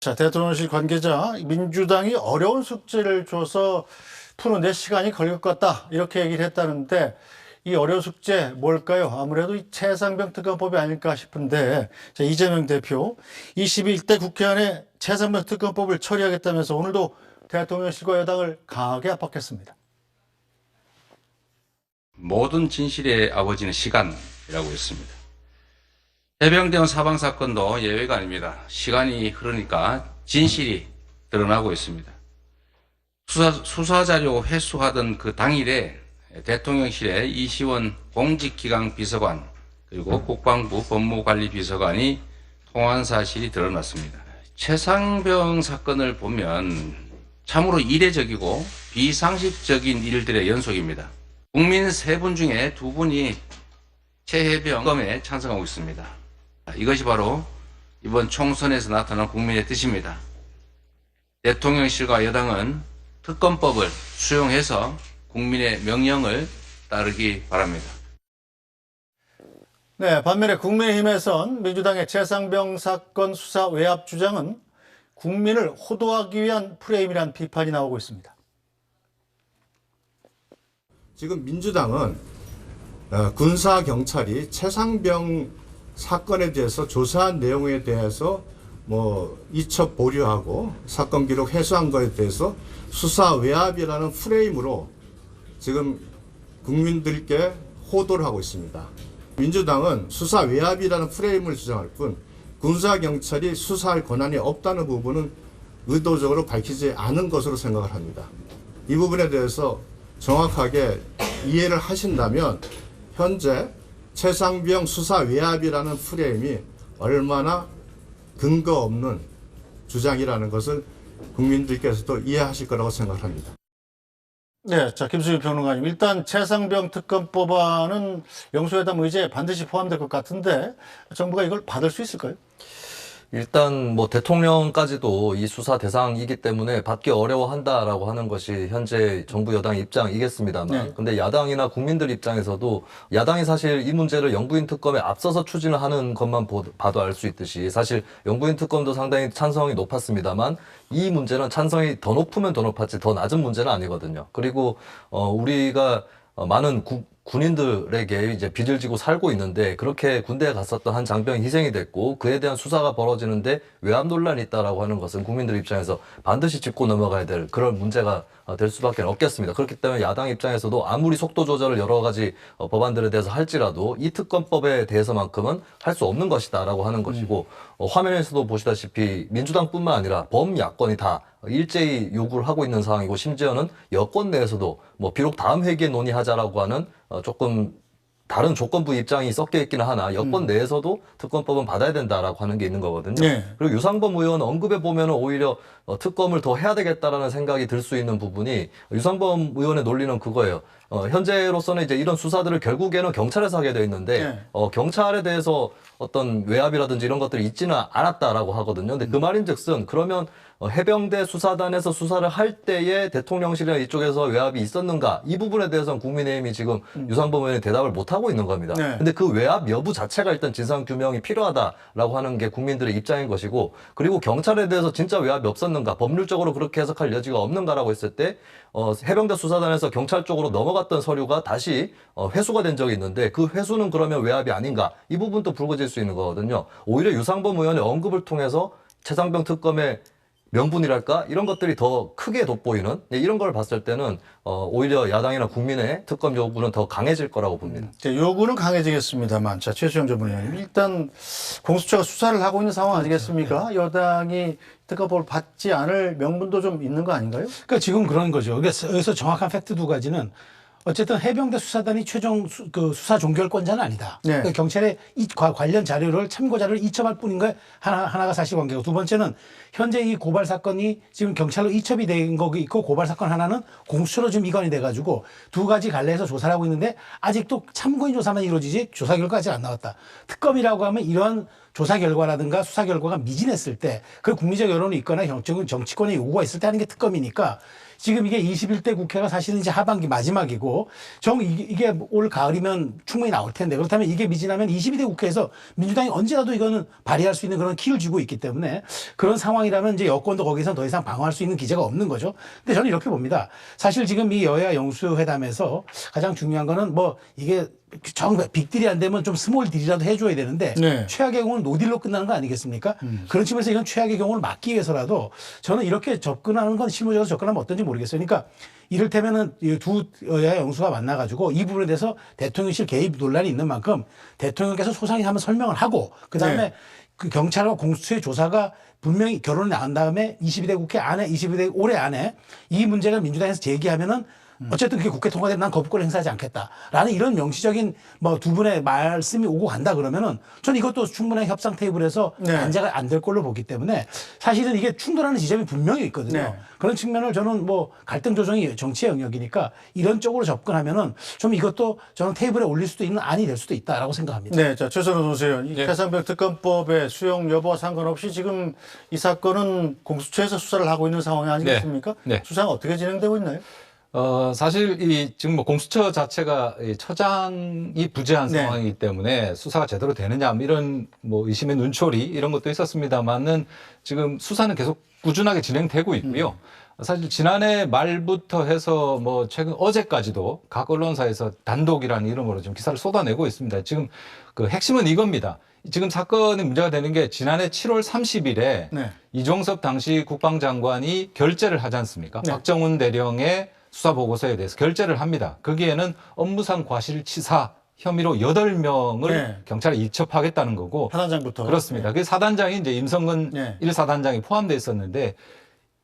자, 대통령실 관계자, 민주당이 어려운 숙제를 줘서 푸는데 시간이 걸릴 것 같다, 이렇게 얘기를 했다는데, 이 어려운 숙제 뭘까요? 아무래도 이 최상병 특검법이 아닐까 싶은데, 자, 이재명 대표 21대 국회 안에 최상병 특검법을 처리하겠다면서 오늘도 대통령실과 여당을 강하게 압박했습니다. 모든 진실의 아버지는 시간이라고 했습니다. 해병대원 사망 사건도 예외가 아닙니다. 시간이 흐르니까 진실이 드러나고 있습니다. 수사자료 회수하던 그 당일에 대통령실에 이시원 공직기강 비서관 그리고 국방부 법무관리비서관이 통화한 사실이 드러났습니다. 최상병 사건을 보면 참으로 이례적이고 비상식적인 일들의 연속입니다. 국민 3분 중에 2분이 최해병 특검에 찬성하고 있습니다. 이것이 바로 이번 총선에서 나타난 국민의 뜻입니다. 대통령실과 여당은 특검법을 수용해서 국민의 명령을 따르기 바랍니다. 네, 반면에 국민의힘에선 민주당의 최상병 사건 수사 외압 주장은 국민을 호도하기 위한 프레임이라는 비판이 나오고 있습니다. 지금 민주당은 군사 경찰이 최상병 사건에 대해서 조사한 내용에 대해서 이첩 보류하고 사건 기록 회수한 것에 대해서 수사 외압이라는 프레임으로 지금 국민들께 호도를 하고 있습니다. 민주당은 수사 외압이라는 프레임을 주장할 뿐 군사 경찰이 수사할 권한이 없다는 부분은 의도적으로 밝히지 않은 것으로 생각을 합니다. 이 부분에 대해서 정확하게 이해를 하신다면 현재 최상병 수사 외압이라는 프레임이 얼마나 근거 없는 주장이라는 것을 국민들께서도 이해하실 거라고 생각합니다. 네, 자, 김수희 평론가님, 일단 최상병 특검법안은 영수회담 의제에 반드시 포함될 것 같은데 정부가 이걸 받을 수 있을까요? 일단 대통령까지도 이 수사 대상이기 때문에 받기 어려워한다라고 하는 것이 현재 정부 여당의 입장이겠습니다만, 네. 근데 야당이나 국민들 입장에서도 야당이 사실 이 문제를 영부인 특검에 앞서서 추진을 하는 것만 봐도 알 수 있듯이 사실 영부인 특검도 상당히 찬성이 높았습니다만 이 문제는 찬성이 더 높으면 더 높았지 더 낮은 문제는 아니거든요. 그리고 우리가 많은 군인들에게 이제 빚을 지고 살고 있는데 그렇게 군대에 갔었던 한 장병이 희생이 됐고 그에 대한 수사가 벌어지는데 외압 논란이 있다라고 하는 것은 국민들 입장에서 반드시 짚고 넘어가야 될 그런 문제가 될 수밖에 없겠습니다. 그렇기 때문에 야당 입장에서도 아무리 속도 조절을 여러 가지 법안들에 대해서 할지라도 이 특검법에 대해서만큼은 할 수 없는 것이다라고 하는 것이고 화면에서도 보시다시피 민주당뿐만 아니라 범야권이 다 일제히 요구를 하고 있는 상황이고 심지어는 여권 내에서도 비록 다음 회기에 논의하자라고 하는 조금 다른 조건부 입장이 섞여 있기는 하나 여권 내에서도 특검법은 받아야 된다라고 하는 게 있는 거거든요. 네. 그리고 유상범 의원 언급해 보면은 오히려 특검을 더 해야 되겠다라는 생각이 들 수 있는 부분이 유상범 의원의 논리는 그거예요. 현재로서는 이제 이런 수사들을 결국에는 경찰에서 하게 돼 있는데 네. 경찰에 대해서 어떤 외압이라든지 이런 것들이 있지는 않았다라고 하거든요. 근데 그 말인즉슨 그러면 해병대 수사단에서 수사를 할 때에 대통령실이나 이쪽에서 외압이 있었는가 이 부분에 대해서는 국민의힘이 지금 유상범 의원이 대답을 못 하고 있는 겁니다. 네. 근데 그 외압 여부 자체가 일단 진상 규명이 필요하다라고 하는 게 국민들의 입장인 것이고 그리고 경찰에 대해서 진짜 외압이 없었는가 법률적으로 그렇게 해석할 여지가 없는가라고 했을 때 해병대 수사단에서 경찰 쪽으로 넘어갔던 서류가 다시 회수가 된 적이 있는데 그 회수는 그러면 외압이 아닌가 이 부분도 불거질 수 있는 거거든요. 오히려 유상범 의원의 언급을 통해서 최상병 특검의 명분이랄까 이런 것들이 더 크게 돋보이는 이런 걸 봤을 때는 오히려 야당이나 국민의 특검 요구는 더 강해질 거라고 봅니다. 요구는 강해지겠습니다만, 자, 최수영 전문위원님, 일단 공수처가 수사를 하고 있는 상황 아니겠습니까? 여당이 특검법을 받지 않을 명분도 좀 있는 거 아닌가요? 그러니까 지금 그런 거죠. 그러니까 여기서 정확한 팩트 2가지는 어쨌든 해병대 수사단이 최종 수사 종결권자는 아니다. 네. 그러니까 경찰에 이 관련 자료를 참고 자료를 이첩할 뿐인 거 하나가 사실관계고 두 번째는 현재 이 고발 사건이 지금 경찰로 이첩이 된 거기 있고 고발 사건 하나는 공수처로 지금 이관이 돼가지고 2가지 갈래에서 조사를 하고 있는데 아직도 참고인 조사만 이루어지지 조사 결과가 아직 안 나왔다. 특검이라고 하면 이러한 조사 결과라든가 수사 결과가 미진했을 때 그 국민적 여론이 있거나 정치권의 요구가 있을 때 하는 게 특검이니까 지금 이게 21대 국회가 사실은 이제 하반기 마지막이고 이게 올 가을이면 충분히 나올 텐데 그렇다면 이게 미진하면 22대 국회에서 민주당이 언제라도 이거는 발의할 수 있는 그런 키를 쥐고 있기 때문에 그런 상황이라면 이제 여권도 거기서 더 이상 방어할 수 있는 기제가 없는 거죠. 근데 저는 이렇게 봅니다. 사실 지금 이 여야 영수회담에서 가장 중요한 거는 뭐 이게 정 빅딜이 안 되면 좀 스몰 딜이라도 해줘야 되는데 네. 최악의 경우는 노딜로 끝나는 거 아니겠습니까? 그런 측면에서 이건 최악의 경우를 막기 위해서라도 저는 이렇게 접근하는 건 실무적으로 접근하면 어떤지 모르겠어요. 그러니까 이를테면은 이 두 여야 영수가 만나가지고 이 부분에 대해서 대통령실 개입 논란이 있는 만큼 대통령께서 소상히 한번 설명을 하고 그 다음에 네. 그 경찰과 공수처의 조사가 분명히 결론이 난 다음에 22대 국회 안에 22대 올해 안에 이 문제가 민주당에서 제기하면은 어쨌든 그게 국회 통과되면 난 거부권을 행사하지 않겠다라는 이런 명시적인 뭐 두 분의 말씀이 오고 간다 그러면은 저는 이것도 충분한 협상 테이블에서 네. 단죄가 안 될 걸로 보기 때문에 사실은 이게 충돌하는 지점이 분명히 있거든요. 네. 그런 측면을 저는 뭐 갈등 조정이 정치의 영역이니까 이런 쪽으로 접근하면은 좀 이것도 저는 테이블에 올릴 수도 있는 안이 될 수도 있다라고 생각합니다. 네, 자 최선호 노세현, 이 최상병 특검법의 수용 여부와 상관없이 지금 이 사건은 공수처에서 수사를 하고 있는 상황이 아니겠습니까? 네. 수사가 어떻게 진행되고 있나요? 사실 지금 뭐 공수처 자체가 이 처장이 부재한 네. 상황이기 때문에 수사가 제대로 되느냐 뭐 이런 뭐 의심의 눈초리 이런 것도 있었습니다만은 지금 수사는 계속 꾸준하게 진행되고 있고요. 사실 지난해 말부터 해서 뭐 최근 어제까지도 각 언론사에서 단독이라는 이름으로 좀 기사를 쏟아내고 있습니다. 지금 그 핵심은 이겁니다. 지금 사건이 문제가 되는 게 지난해 7월 30일에 네. 이종섭 당시 국방장관이 결재를 하지 않습니까? 네. 박정훈 대령의 수사 보고서에 대해서 결재를 합니다. 거기에는 업무상 과실치사 혐의로 8명을 네. 경찰에 이첩하겠다는 거고. 사단장부터. 그렇습니다. 그 사단장이 이제 임성근 네. 1사단장이 포함되어 있었는데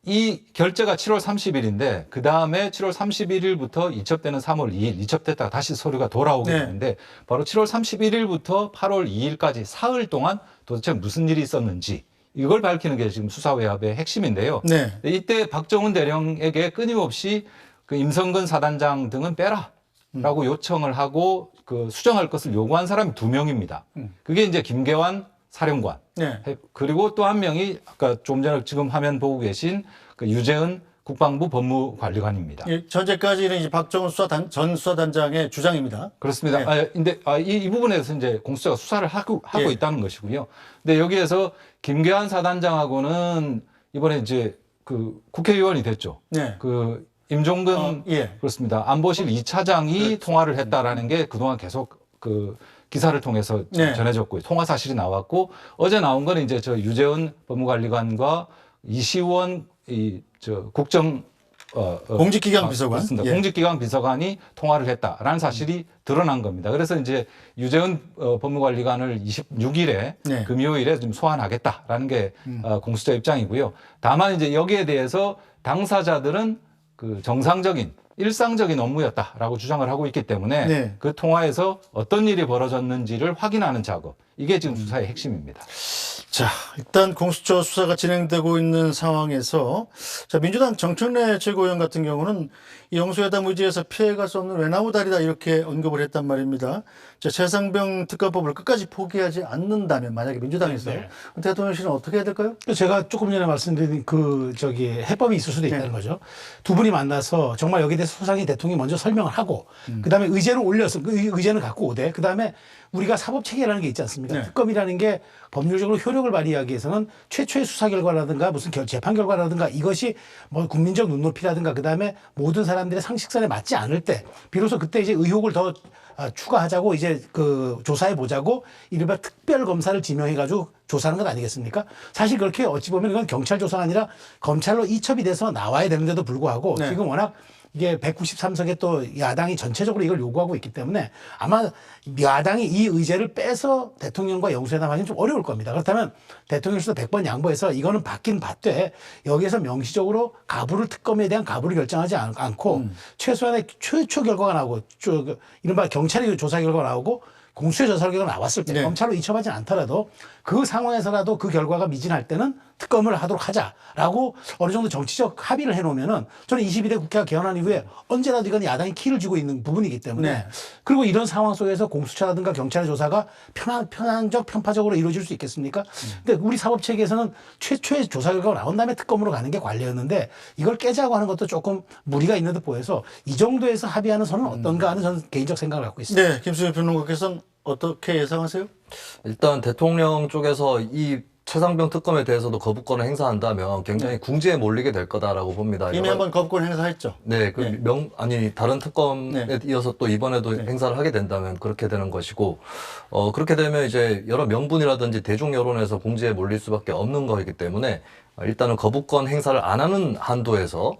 이 결재가 7월 30일인데 그 다음에 7월 31일부터 이첩되는 3월 2일 이첩됐다가 다시 서류가 돌아오게 네. 되는데 바로 7월 31일부터 8월 2일까지 사흘 동안 도대체 무슨 일이 있었는지 이걸 밝히는 게 지금 수사외압의 핵심인데요. 네. 이때 박정훈 대령에게 끊임없이 그 임성근 사단장 등은 빼라라고 요청을 하고 그 수정할 것을 요구한 사람이 2명입니다. 그게 이제 김계환 사령관. 네. 그리고 또 한 명이 아까 좀 전에 지금 화면 보고 계신 그 유재은 국방부 법무관리관입니다. 예, 현재까지는 이제 박정훈 전 수사단장의 주장입니다. 그렇습니다. 네. 근데 이 부분에서 이제 공수처가 수사를 하고 예. 있다는 것이고요. 근데 여기에서 김계환 사단장하고는 이번에 이제 그 국회의원이 됐죠. 네. 그 임종근 예. 그렇습니다. 안보실 2차장이 통화를 했다라는 게 그동안 계속 그 기사를 통해서 네. 전해졌고 통화 사실이 나왔고 어제 나온 거는 이제 저 유재훈 법무관리관과 이시원 국정 공직기강 비서관. 그렇습니다. 예. 공직기강 비서관이 통화를 했다라는 사실이 드러난 겁니다. 그래서 이제 유재훈 법무관리관을 26일에 네. 금요일에 좀 소환하겠다라는 게 공수처 입장이고요. 다만 이제 여기에 대해서 당사자들은 그 정상적인 일상적인 업무였다라고 주장을 하고 있기 때문에 네. 그 통화에서 어떤 일이 벌어졌는지를 확인하는 작업 이게 지금 수사의 핵심입니다. 자, 일단 공수처 수사가 진행되고 있는 상황에서 자, 민주당 정청래 최고위원 같은 경우는 이 영수회담 의지에서 피해갈 수 없는 외나무다리다 이렇게 언급을 했단 말입니다. 자, 최상병 특검법을 끝까지 포기하지 않는다면 만약에 민주당에서 네. 대통령실은 어떻게 해야 될까요? 제가 조금 전에 말씀드린 해법이 있을 수도 있다는 네. 거죠. 두 분이 만나서 정말 여기에 대해서 소상히 대통령이 먼저 설명을 하고 그다음에 의제를 올려서 그 의제는 갖고 오되 그다음에 우리가 사법 체계라는 게 있지 않습니까? 네. 특검이라는 게 법률적으로 효력을 발휘하기 위해서는 최초의 수사 결과라든가 무슨 재판 결과라든가 이것이 뭐 국민적 눈높이라든가 그다음에 모든 사람들의 상식선에 맞지 않을 때 비로소 그때 이제 의혹을 더 추가하자고 이제 그 조사해 보자고 이른바 특별 검사를 지명해 가지고 조사하는 것 아니겠습니까? 사실 그렇게 어찌 보면 이건 경찰 조사가 아니라 검찰로 이첩이 돼서 나와야 되는데도 불구하고 네. 지금 워낙 이게 193석에 또 야당이 전체적으로 이걸 요구하고 있기 때문에 아마 야당이 이 의제를 빼서 대통령과 영수회담 하기는 좀 어려울 겁니다. 그렇다면 대통령실도 100번 양보해서 이거는 받긴 받되 여기에서 명시적으로 특검에 대한 가부를 결정하지 않고 최소한의 최초 결과가 나오고 이른바 경찰의 조사 결과가 나오고 공수처 조사 결과가 나왔을 때 네. 검찰로 이첩하지 않더라도 그 상황에서라도 그 결과가 미진할 때는 특검을 하도록 하자라고 어느 정도 정치적 합의를 해놓으면은 저는 22대 국회가 개헌한 이후에 언제라도 이건 야당이 키를 쥐고 있는 부분이기 때문에 네. 그리고 이런 상황 속에서 공수처라든가 경찰의 조사가 편파적으로 이루어질 수 있겠습니까? 근데 우리 사법 체계에서는 최초의 조사 결과가 나온 다음에 특검으로 가는 게 관례였는데 이걸 깨자고 하는 것도 조금 무리가 있는 듯 보여서 이 정도에서 합의하는 선은 어떤가 하는 저는 개인적 생각을 갖고 있습니다. 네, 김수현 평론가께서는 어떻게 예상하세요? 일단 대통령 쪽에서 이 최상병 특검에 대해서도 거부권을 행사한다면 굉장히 궁지에 몰리게 될 거다라고 봅니다. 이미 한번 거부권 행사했죠. 네, 그 다른 특검에 네. 이어서 또 이번에도 행사를 하게 된다면 그렇게 되는 것이고, 그렇게 되면 이제 여러 명분이라든지 대중 여론에서 궁지에 몰릴 수밖에 없는 거이기 때문에 일단은 거부권 행사를 안 하는 한도에서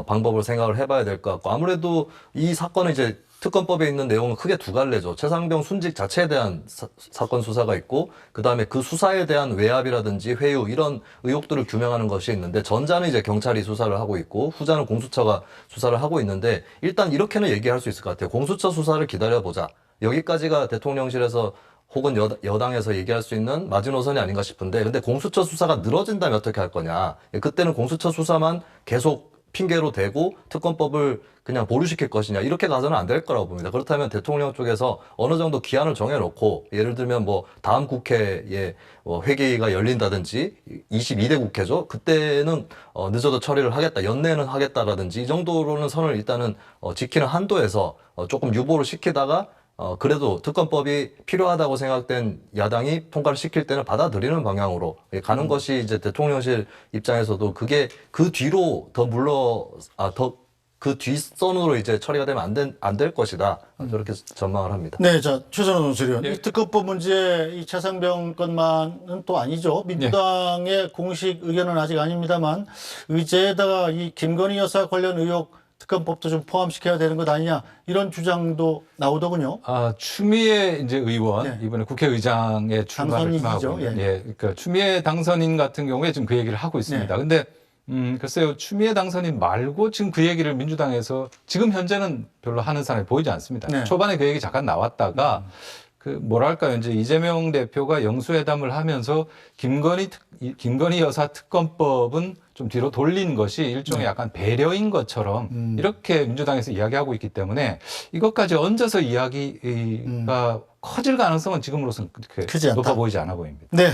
방법을 생각을 해봐야 될 것 같고, 아무래도 이 사건은 이제 특검법에 있는 내용은 크게 두 갈래죠. 최상병 순직 자체에 대한 사건 수사가 있고, 그 다음에 그 수사에 대한 외압이라든지 회유 이런 의혹들을 규명하는 것이 있는데, 전자는 이제 경찰이 수사를 하고 있고 후자는 공수처가 수사를 하고 있는데, 일단 이렇게는 얘기할 수 있을 것 같아요. 공수처 수사를 기다려보자. 여기까지가 대통령실에서 혹은 여당에서 얘기할 수 있는 마지노선이 아닌가 싶은데, 근데 공수처 수사가 늘어진다면 어떻게 할 거냐. 그때는 공수처 수사만 계속 핑계로 대고 특검법을 그냥 보류시킬 것이냐, 이렇게 가서는 안 될 거라고 봅니다. 그렇다면 대통령 쪽에서 어느 정도 기한을 정해놓고, 예를 들면 뭐 다음 국회에 회기가 열린다든지 22대 국회죠. 그때는 늦어도 처리를 하겠다, 연내는 하겠다라든지 이 정도로는 선을 일단은 지키는 한도에서 조금 유보를 시키다가 그래도 특검법이 필요하다고 생각된 야당이 통과를 시킬 때는 받아들이는 방향으로 가는 것이 이제 대통령실 입장에서도 그게 그 뒤로 그 뒷선으로 이제 처리가 되면 안 될 것이다. 저렇게 전망을 합니다. 네, 자, 최선호 논설위원. 이 특검법 문제, 이 최상병 것만은 또 아니죠. 민주당의 공식 의견은 아직 아닙니다만, 의제에다가 이 김건희 여사 관련 의혹 특검법도 좀 포함시켜야 되는 것 아니냐, 이런 주장도 나오더군요. 추미애 이제 의원, 네. 이번에 국회의장에 출마를 당선인이죠. 하고, 예. 그러니까 추미애 당선인 같은 경우에 지금 그 얘기를 하고 있습니다. 네. 근데 글쎄요, 추미애 당선인 말고 지금 그 얘기를 민주당에서 지금 현재는 별로 하는 사람이 보이지 않습니다. 네. 초반에 그 얘기 잠깐 나왔다가 뭐랄까요, 이제 이재명 대표가 영수회담을 하면서 김건희 여사 특검법은 좀 뒤로 돌린 것이 일종의 약간 배려인 것처럼 이렇게 민주당에서 이야기하고 있기 때문에 이것까지 얹어서 이야기가 커질 가능성은 지금으로서는 그렇게 크지 않다. 높아 보이지 않아 보입니다. 네,